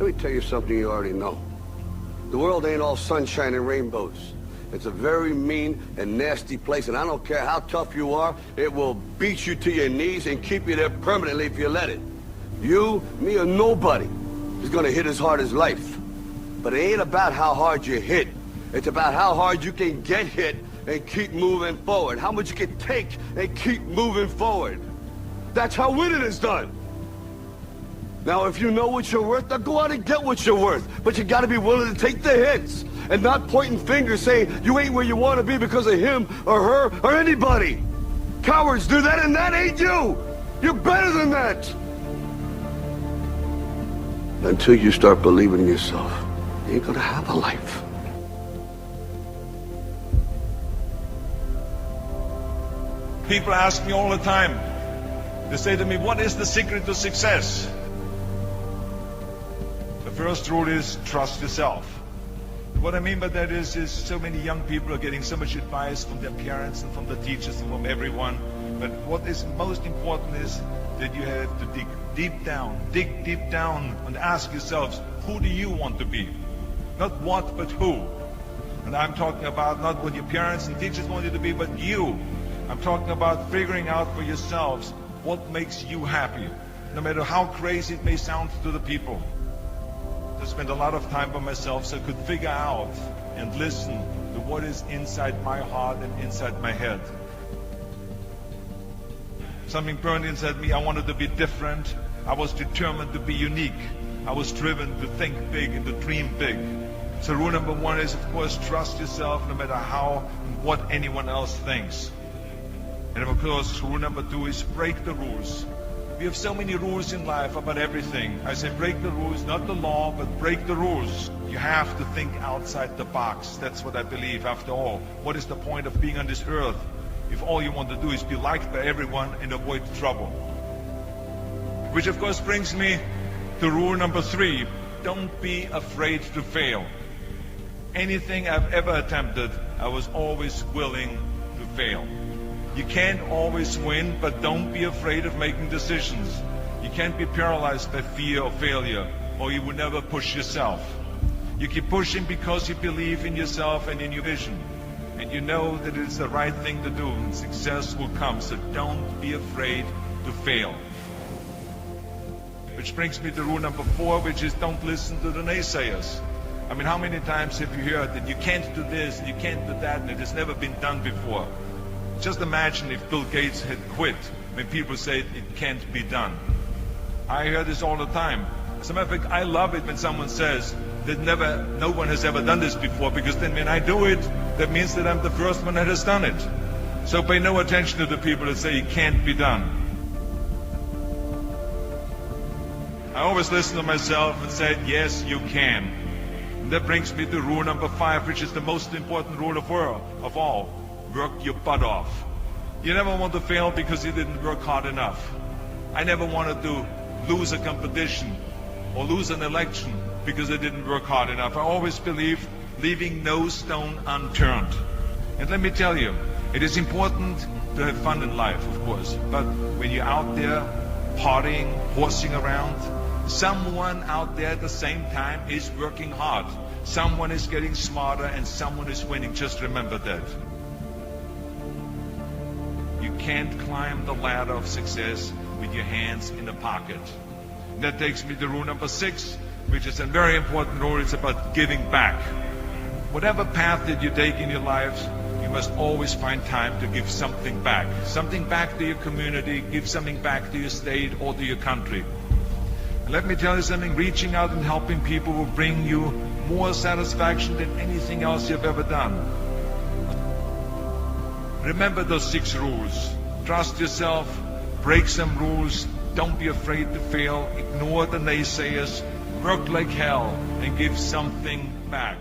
Let me tell you something you already know. The world ain't all sunshine and rainbows. It's a very mean and nasty place, and I don't care how tough you are, it will beat you to your knees and keep you there permanently if you let it. You, me, or nobody is gonna hit as hard as life. But it ain't about how hard you hit. It's about how hard you can get hit and keep moving forward. How much you can take and keep moving forward. That's how winning is done. Now, if you know what you're worth, then go out and get what you're worth. But you gotta be willing to take the hits and not pointing fingers saying you ain't where you want to be because of him or her or anybody. Cowards do that, and that ain't you. You're better than that. Until you start believing in yourself, you ain't gonna have a life. People ask me all the time, they say to me, what is the secret to success? The first rule is trust yourself. What I mean by that is so many young people are getting so much advice from their parents and from the teachers and from everyone. But what is most important is that you have to dig deep down and ask yourselves, who do you want to be? Not what, but who. And I'm talking about not what your parents and teachers want you to be, but you. I'm talking about figuring out for yourselves what makes you happy, no matter how crazy it may sound to the people. I spent a lot of time by myself so I could figure out and listen to what is inside my heart and inside my head. Something burned inside me. I wanted to be different. I was determined to be unique. I was driven to think big and to dream big. So rule number one is, of course, trust yourself no matter how and what anyone else thinks. And of course, rule number two is break the rules. We have so many rules in life about everything. I say break the rules, not the law, but break the rules. You have to think outside the box. That's what I believe. After all, what is the point of being on this earth if all you want to do is be liked by everyone and avoid trouble? Which of course brings me to rule number three. Don't be afraid to fail. Anything I've ever attempted, I was always willing to fail. You can't always win, but don't be afraid of making decisions. You can't be paralyzed by fear of failure, or you will never push yourself. You keep pushing because you believe in yourself and in your vision. And you know that it's the right thing to do, and success will come. So don't be afraid to fail. Which brings me to rule number four, which is don't listen to the naysayers. I mean, how many times have you heard that you can't do this, and you can't do that, and it has never been done before? Just imagine if Bill Gates had quit when people say it can't be done. I hear this all the time. As a matter of fact, I love it when someone says that no one has ever done this before, because then when I do it, that means that I'm the first one that has done it. So pay no attention to the people that say it can't be done. I always listen to myself and say, yes, you can. And that brings me to rule number 5, which is the most important rule of all. Work your butt off. You never want to fail because you didn't work hard enough. I never wanted to lose a competition or lose an election because I didn't work hard enough. I always believed leaving no stone unturned. And let me tell you, it is important to have fun in life, of course, but when you're out there partying, horsing around, someone out there at the same time is working hard. Someone is getting smarter and someone is winning. Just remember that. You can't climb the ladder of success with your hands in the pocket. And that takes me to rule number 6, which is a very important rule. It's about giving back. Whatever path that you take in your lives, you must always find time to give something back. Something back to your community, give something back to your state or to your country. And let me tell you something, reaching out and helping people will bring you more satisfaction than anything else you've ever done. Remember those 6 rules. Trust yourself, break some rules, don't be afraid to fail, ignore the naysayers, work like hell, and give something back.